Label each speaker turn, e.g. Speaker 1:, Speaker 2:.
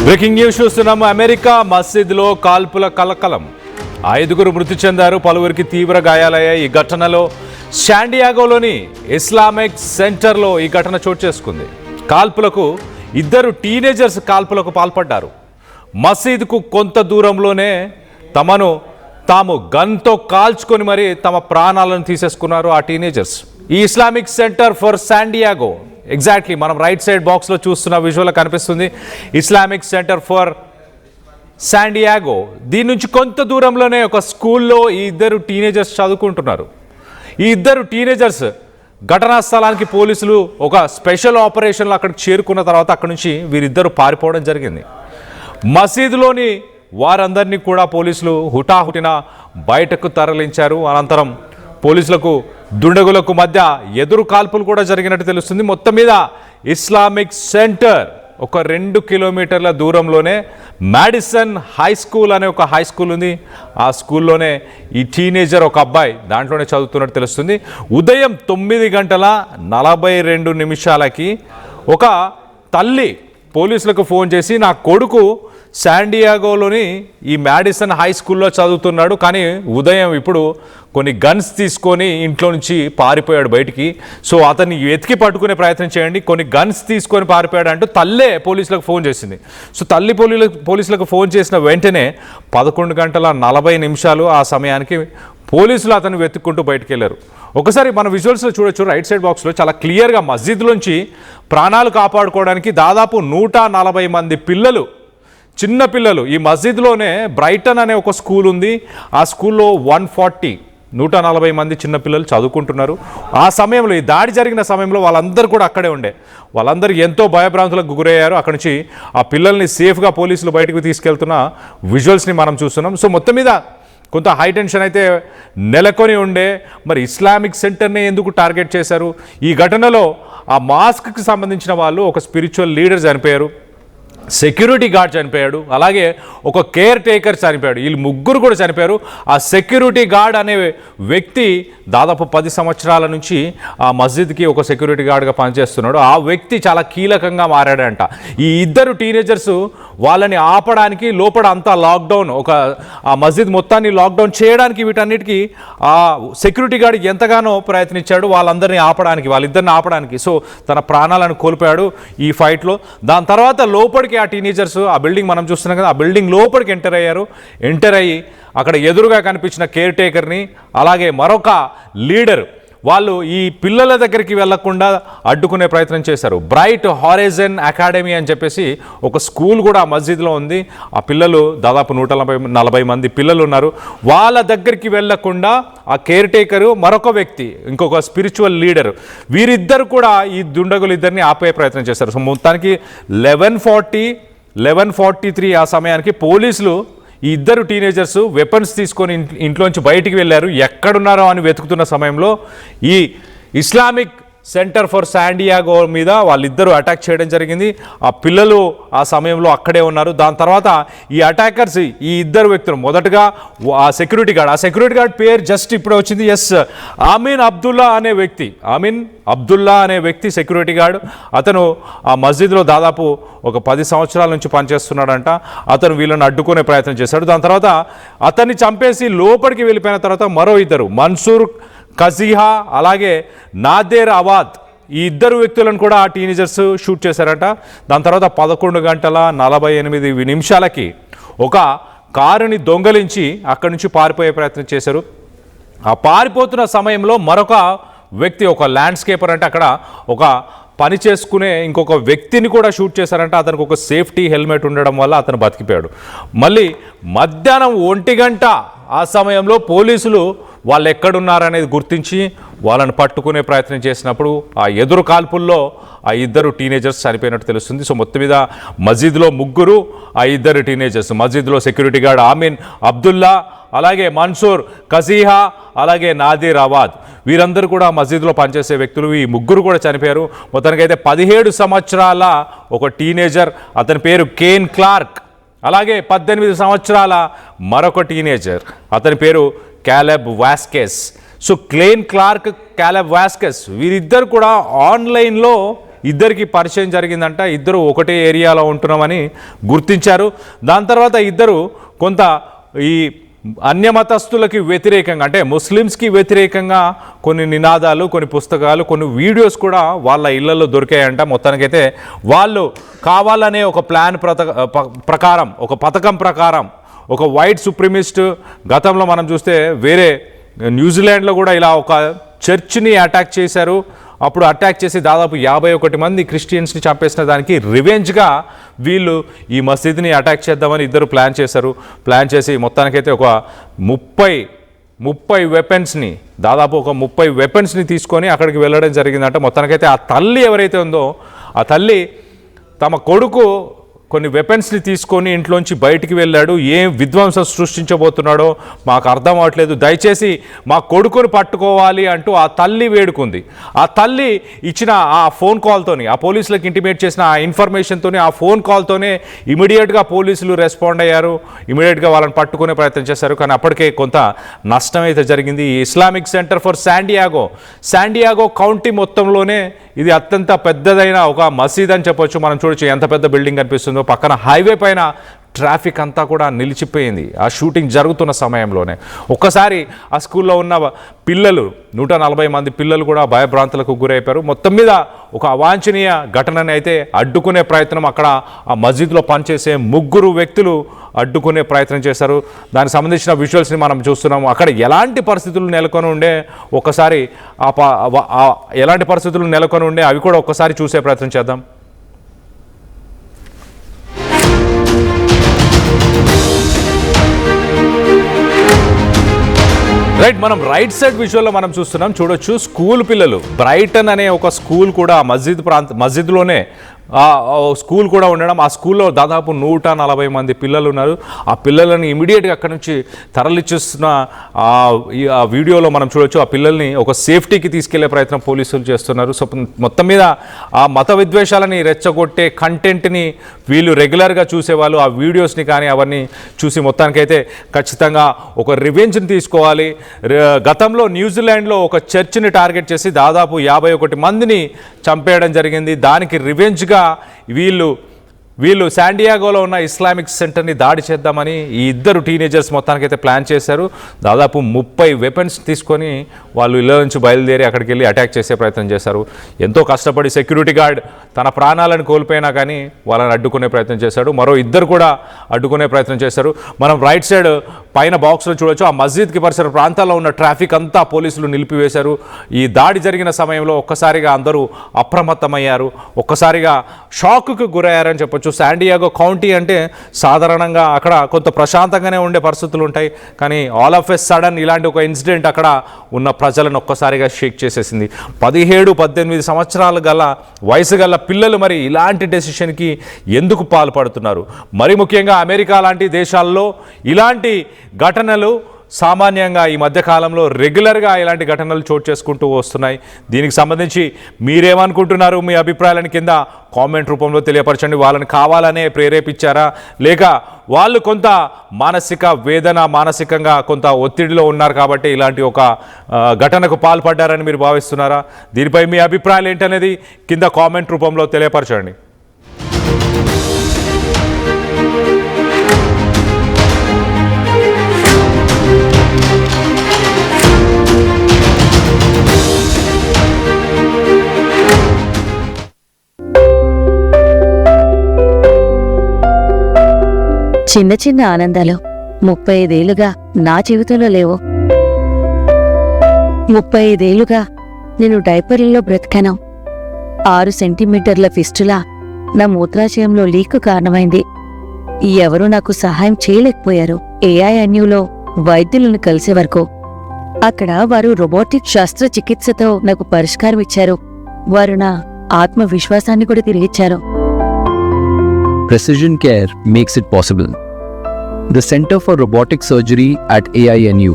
Speaker 1: Breaking news చూస్తున్నాము. America మసీదులో కాల్పుల కలకలం. 5గురు మృతి చెందారు, పలువురికి తీవ్ర గాయాలయ్యాయి. ఈ ఘటనలో శాండియాగోలోని ఇస్లామిక్ సెంటర్లో ఈ ఘటన చోటు చేసుకుంది. కాల్పులకు 2 టీనేజర్స్ కాల్పులకు పాల్పడ్డారు. మసీదుకు కొంత దూరంలోనే తాము గన్తో కాల్చుకొని మరి తమ ప్రాణాలను తీసేసుకున్నారు ఆ టీనేజర్స్. ఈ Islamic centre for San Diego, exactly మనం రైట్ సైడ్ బాక్స్లో చూస్తున్న విజువల్ కనిపిస్తుంది ఇస్లామిక్ సెంటర్ ఫర్ శాండియాగో. దీని నుంచి కొంత దూరంలోనే ఒక స్కూల్లో ఈ 2 టీనేజర్స్ చదువుకుంటున్నారు. ఈ 2 టీనేజర్స్ ఘటనా స్థలానికి పోలీసులు ఒక స్పెషల్ ఆపరేషన్లో అక్కడికి చేరుకున్న తర్వాత అక్కడి నుంచి వీరిద్దరూ పారిపోవడం జరిగింది. మసీదులోని వారందరినీ కూడా పోలీసులు హుటాహుటిన బయటకు తరలించారు. అనంతరం పోలీసులకు దుండగులకు మధ్య ఎదురు కాల్పులు కూడా జరిగినట్టు తెలుస్తుంది. మొత్తం మీద ఇస్లామిక్ సెంటర్ ఒక 2 కిలోమీటర్ల దూరంలోనే మాడిసన్ హై స్కూల్ అనే ఒక హై స్కూల్ ఉంది. ఆ స్కూల్లోనే ఈ టీనేజర్ ఒక అబ్బాయి దాంట్లోనే చదువుతున్నట్టు తెలుస్తుంది. ఉదయం 9:42 ఒక తల్లి పోలీసులకు ఫోన్ చేసి నా కొడుకు శాండియాగోలోని ఈ మాడిసన్ హై స్కూల్లో చదువుతున్నాడు, కానీ ఉదయం ఇప్పుడు కొన్ని గన్స్ తీసుకొని ఇంట్లో నుంచి పారిపోయాడు బయటికి, సో అతన్ని వెతికి పట్టుకునే ప్రయత్నం చేయండి, కొన్ని గన్స్ తీసుకొని పారిపోయాడు అంటూ తల్లే పోలీసులకు ఫోన్ చేసింది. సో తల్లి పోలీసులకు ఫోన్ చేసిన వెంటనే 11:40 ఆ సమయానికి పోలీసులు అతను వెతుక్కుంటూ బయటకు వెళ్ళారు. ఒకసారి మన విజువల్స్లో చూడొచ్చు, రైట్ సైడ్ బాక్స్లో చాలా క్లియర్గా మస్జిద్లోంచి ప్రాణాలు కాపాడుకోవడానికి దాదాపు 140 మంది పిల్లలు, చిన్న పిల్లలు, ఈ మస్జిద్లోనే బ్రైటన్ అనే ఒక స్కూల్ ఉంది. ఆ స్కూల్లో 140 మంది చిన్న పిల్లలు చదువుకుంటున్నారు. ఆ సమయంలో ఈ దాడి జరిగిన సమయంలో వాళ్ళందరూ కూడా అక్కడే ఉండే. వాళ్ళందరూ ఎంతో భయభ్రాంతులకు గురయ్యారు. అక్కడి నుంచి ఆ పిల్లల్ని సేఫ్గా పోలీసులు బయటకు తీసుకెళ్తున్న విజువల్స్ని మనం చూస్తున్నాం. సో మొత్తం మీద కొంత హై టెన్షన్ అయితే నెలకొని ఉండే. మరి ఇస్లామిక్ సెంటర్ని ఎందుకు టార్గెట్ చేశారు? ఈ ఘటనలో ఆ మాస్క్కి సంబంధించిన వాళ్ళు, ఒక స్పిరిచువల్ లీడర్ చనిపోయారు, సెక్యూరిటీ గార్డ్ చనిపోయాడు, అలాగే ఒక కేర్ టేకర్ చనిపోయాడు. వీళ్ళు ముగ్గురు కూడా చనిపోయారు. ఆ సెక్యూరిటీ గార్డ్ అనే వ్యక్తి దాదాపు 10 సంవత్సరాల నుంచి ఆ మస్జిద్కి ఒక సెక్యూరిటీ గార్డ్గా పనిచేస్తున్నాడు. ఆ వ్యక్తి చాలా కీలకంగా మారాడంట. ఈ 2 టీనేజర్స్ వాళ్ళని ఆపడానికి లోపల అంతా లాక్డౌన్, ఆ మస్జిద్ మొత్తాన్ని లాక్డౌన్ చేయడానికి వీటన్నిటికీ ఆ సెక్యూరిటీ గార్డ్ ఎంతగానో ప్రయత్నించాడు వాళ్ళిద్దరిని ఆపడానికి. సో తన ప్రాణాలను కోల్పోయాడు ఈ ఫైట్లో. దాని తర్వాత లోపలికి ఆ టీనేజర్స్, ఆ బిల్డింగ్ మనం చూస్తున్నాం కదా, ఆ బిల్డింగ్ లోపలికి ఎంటర్ అయ్యి అక్కడ ఎదురుగా కనిపించిన కేర్ టేకర్ని, అలాగే మరొక లీడర్, వాళ్ళు ఈ పిల్లల దగ్గరికి వెళ్లకుండా అడ్డుకునే ప్రయత్నం చేశారు. బ్రైట్ హారైజన్ అకాడమీ అని చెప్పేసి ఒక స్కూల్ కూడా మస్జిద్లో ఉంది. ఆ పిల్లలు దాదాపు 140 మంది పిల్లలు ఉన్నారు. వాళ్ళ దగ్గరికి వెళ్లకుండా ఆ కేర్ టేకరు, మరొక వ్యక్తి, ఇంకొక స్పిరిచువల్ లీడర్, వీరిద్దరు కూడా ఈ దుండగులు ఇద్దరిని ఆపే ప్రయత్నం చేశారు. సో మొత్తానికి 11:43 ఆ సమయానికి పోలీసులు ఈ 2 టీనేజర్స్ వెపన్స్ తీసుకొని ఇంట్లోంచి బయటికి వెళ్ళారు. ఎక్కడున్నారో అని వెతుకుతున్న సమయంలో ఈ ఇస్లామిక్ సెంటర్ ఫర్ శాండియాగో మీద వాళ్ళిద్దరూ అటాక్ చేయడం జరిగింది. ఆ పిల్లలు ఆ సమయంలో అక్కడే ఉన్నారు. దాని తర్వాత ఈ అటాకర్స్, ఈ 2 వ్యక్తులు, మొదటగా ఆ సెక్యూరిటీ గార్డ్ పేరు జస్ట్ ఇప్పుడే వచ్చింది, ఆమీన్ అబ్దుల్లా అనే వ్యక్తి సెక్యూరిటీ గార్డ్. అతను ఆ మస్జిద్లో దాదాపు ఒక 10 సంవత్సరాల నుంచి పనిచేస్తున్నాడంట. అతను వీళ్ళని అడ్డుకునే ప్రయత్నం చేశాడు. దాని తర్వాత అతన్ని చంపేసి లోపలికి వెళ్ళిపోయిన తర్వాత మరో 2, మన్సూర్ కజీహా, అలాగే నాదేర్ అవాద్, ఈ 2 వ్యక్తులను కూడా ఆ టీనేజర్స్ షూట్ చేశారట. దాని తర్వాత 11:48 ఒక కారుని దొంగలించి అక్కడి నుంచి పారిపోయే ప్రయత్నం చేశారు. ఆ పారిపోతున్న సమయంలో మరొక వ్యక్తి, ఒక ల్యాండ్స్కేపర్, అంటే అక్కడ ఒక పని చేసుకునే ఇంకొక వ్యక్తిని కూడా షూట్ చేశారంట. అతనికి ఒక సేఫ్టీ హెల్మెట్ ఉండడం వల్ల అతను బతికిపోయాడు. మళ్ళీ మధ్యాహ్నం 1 గంట ఆ సమయంలో పోలీసులు వాళ్ళు ఎక్కడున్నారనేది గుర్తించి వాళ్ళని పట్టుకునే ప్రయత్నం చేసినప్పుడు ఆ ఎదురు కాల్పుల్లో ఆ 2 టీనేజర్స్ చనిపోయినట్టు తెలుస్తుంది. సో మొత్తం మీద మస్జిద్లో 3, ఆ 2 టీనేజర్స్, మస్జిద్లో సెక్యూరిటీ గార్డ్ ఆమీన్ అబ్దుల్లా, అలాగే మన్సూర్ కజీహా, అలాగే నాదీర్ అవాద్, వీరందరూ కూడా మస్జిద్లో పనిచేసే వ్యక్తులు. ఈ 3 కూడా చనిపోయారు. మొత్తానికైతే 17 సంవత్సరాల ఒక టీనేజర్, అతని పేరు కేన్ క్లార్క్, అలాగే 18 సంవత్సరాల మరొక టీనేజర్, అతని పేరు క్యాలెబ్ వాస్కెస్. సో క్లేన్ క్లార్క్, క్యాలెబ్ వాస్కెస్, వీరిద్దరు కూడా ఆన్లైన్లో ఇద్దరికి పరిచయం జరిగిందంట, ఇద్దరు ఒకటే ఏరియాలో ఉంటున్నామని గుర్తించారు. దాని తర్వాత ఇద్దరు కొంత ఈ అన్యమతస్థులకి వ్యతిరేకంగా అంటే ముస్లిమ్స్కి వ్యతిరేకంగా కొన్ని నినాదాలు, కొన్ని పుస్తకాలు, కొన్ని వీడియోస్ కూడా వాళ్ళ ఇళ్లలో దొరికాయంట. మొత్తానికైతే వాళ్ళు కావాలనే ఒక ప్లాన్ ప్రకారం, ఒక పథకం ప్రకారం, ఒక వైట్ సుప్రీమిస్ట్ గతంలో మనం చూస్తే వేరే న్యూజిలాండ్లో కూడా ఇలా ఒక చర్చ్ని అటాక్ చేశారు. అప్పుడు అటాక్ చేసి దాదాపు 51 మంది క్రిస్టియన్స్ని చంపేసిన దానికి రివెంజ్గా వీళ్ళు ఈ మసీద్ని అటాక్ చేద్దామని ఇద్దరు ప్లాన్ చేశారు. ప్లాన్ చేసి మొత్తానికైతే ఒక 30 వెపన్స్ని, దాదాపు ఒక 30 వెపన్స్ని తీసుకొని అక్కడికి వెళ్ళడం జరిగిందంట. మొత్తానికైతే ఆ తల్లి ఎవరైతే ఉందో ఆ తల్లి తమ కొడుకు కొన్ని వెపన్స్ని తీసుకొని ఇంట్లోంచి బయటికి వెళ్ళాడు, ఏం విధ్వంసం సృష్టించబోతున్నాడో మాకు అర్థం అవ్వట్లేదు, దయచేసి మా కొడుకుని పట్టుకోవాలి అంటూ ఆ తల్లి వేడుకుంది. ఆ తల్లి ఇచ్చిన ఆ ఫోన్ కాల్తోని, ఆ పోలీసులకు ఇంటిమేట్ చేసిన ఆ ఇన్ఫర్మేషన్తోనే, ఆ ఫోన్ కాల్తోనే ఇమీడియట్గా పోలీసులు రెస్పాండ్ అయ్యారు, ఇమీడియట్గా వాళ్ళని పట్టుకునే ప్రయత్నం చేశారు. కానీ అప్పటికే కొంత నష్టం అయితే జరిగింది. ఈ Islamic centre for San Diego county మొత్తంలోనే ఇది అత్యంత పెద్దదైన ఒక మసీద్ అని చెప్పొచ్చు. మనం చూడొచ్చు ఎంత పెద్ద బిల్డింగ్ కనిపిస్తుందో. పక్కన హైవే పైన ట్రాఫిక్ అంతా కూడా నిలిచిపోయింది ఆ షూటింగ్ జరుగుతున్న సమయంలోనే. ఒక్కసారి ఆ స్కూల్లో ఉన్న పిల్లలు 140 మంది పిల్లలు కూడా భయభ్రాంతులకు గురైపోయారు. మొత్తం మీద ఒక అవాంఛనీయ ఘటనని అయితే అడ్డుకునే ప్రయత్నం అక్కడ ఆ మస్జిద్లో పనిచేసే 3 వ్యక్తులు అడ్డుకునే ప్రయత్నం చేశారు. దానికి సంబంధించిన విజువల్స్ని మనం చూస్తున్నాము. అక్కడ ఎలాంటి పరిస్థితులు నెలకొని ఉండే ఒకసారి ఎలాంటి పరిస్థితులు నెలకొని ఉండే అవి కూడా ఒక్కసారి చూసే ప్రయత్నం చేద్దాం. రైట్, మనం రైట్ సైడ్ విజువల్లో మనం చూస్తున్నాం. చూడొచ్చు స్కూల్ పిల్లలు, బ్రైటన్ అనే ఒక స్కూల్ కూడా మస్జిద్లోనే స్కూల్ కూడా ఉండడం. ఆ స్కూల్లో దాదాపు 140 మంది పిల్లలు ఉన్నారు. ఆ పిల్లలని ఇమీడియట్గా అక్కడి నుంచి తరలిస్తున్న ఆ వీడియోలో మనం చూడొచ్చు. ఆ పిల్లల్ని ఒక సేఫ్టీకి తీసుకెళ్లే ప్రయత్నం పోలీసులు చేస్తున్నారు. సో మొత్తం మీద ఆ మత విద్వేషాలని రెచ్చగొట్టే కంటెంట్ని వీళ్ళు రెగ్యులర్గా చూసేవాళ్ళు. ఆ వీడియోస్ని కానీ అవన్నీ చూసి మొత్తానికైతే ఖచ్చితంగా ఒక రివెంజ్ని తీసుకోవాలి. గతంలో న్యూజిలాండ్లో ఒక చర్చ్ని టార్గెట్ చేసి దాదాపు 51 మందిని చంపేయడం జరిగింది. దానికి రివెంజ్గా వీళ్ళు శాండియాగోలో ఉన్న ఇస్లామిక్ సెంటర్ని దాడి చేద్దామని ఈ ఇద్దరు టీనేజర్స్ మొత్తానికైతే ప్లాన్ చేశారు. దాదాపు 30 వెపన్స్ తీసుకొని వాళ్ళు ఇళ్ళ నుంచి బయలుదేరి అక్కడికి వెళ్ళి అటాక్ చేసే ప్రయత్నం చేశారు. ఎంతో కష్టపడి సెక్యూరిటీ గార్డ్ తన ప్రాణాలను కోల్పోయినా కానీ వాళ్ళని అడ్డుకునే ప్రయత్నం చేశాడు. మరో ఇద్దరు కూడా అడ్డుకునే ప్రయత్నం చేశారు. మనం రైట్ సైడ్ పైన బాక్స్లో చూడొచ్చు. ఆ మస్జిద్కి పరిసర ప్రాంతాల్లో ఉన్న ట్రాఫిక్ అంతా పోలీసులు నిలిపివేశారు. ఈ దాడి జరిగిన సమయంలో ఒక్కసారిగా అందరూ అప్రమత్తమయ్యారు, ఒక్కసారిగా షాక్కు గురయ్యారని చెప్పొచ్చు. శాండియాగో కౌంటీ అంటే సాధారణంగా అక్కడ కొంత ప్రశాంతంగానే ఉండే పరిస్థితులు ఉంటాయి. కానీ ఆల్ ఆఫ్ ఎ సడన్ ఇలాంటి ఒక ఇన్సిడెంట్ అక్కడ ఉన్న ప్రజలను ఒక్కసారిగా షేక్ చేసేసింది. 17-18 సంవత్సరాల వయసు గల పిల్లలు మరి ఇలాంటి డెసిషన్కి ఎందుకు పాల్పడుతున్నారు? మరి ముఖ్యంగా అమెరికా లాంటి దేశాల్లో ఇలాంటి ఘటనలు సామాన్యంగా ఈ మధ్యకాలంలో రెగ్యులర్గా ఇలాంటి ఘటనలు చోటు చేసుకుంటూ వస్తున్నాయి. దీనికి సంబంధించి మీరేమనుకుంటున్నారు? మీ అభిప్రాయాలను కింద కామెంట్ రూపంలో తెలియపరచండి. వాళ్ళని కావాలనే ప్రేరేపించారా, లేక వాళ్ళు కొంత మానసికంగా కొంత ఒత్తిడిలో ఉన్నారు కాబట్టి ఇలాంటి ఒక ఘటనకు పాల్పడ్డారని మీరు భావిస్తున్నారా? దీనిపై మీ అభిప్రాయాలు ఏంటనేది కింద కామెంట్ రూపంలో తెలియపరచండి.
Speaker 2: చిన్న చిన్న ఆనందాలు 35 ఏళ్లుగా నా జీవితంలో లేవు. 35 ఏళ్లుగా నేను డైపర్లలో బ్రతికాను. 6 సెంటీమీటర్ల ఫిస్టులా నా మూత్రాశయంలో లీక్ కారణమైంది. ఎవరూ నాకు సహాయం చేయలేకపోయారు. AINUలో వైద్యులను కలిసే వరకు. అక్కడ వారు రోబోటిక్ శస్త్రచికిత్సతో నాకు పరిష్కారం ఇచ్చారు. వారు నా ఆత్మవిశ్వాసాన్ని కూడా తిరిగిచ్చారు.
Speaker 3: Precision care makes it possible. The Center for Robotic Surgery at AINU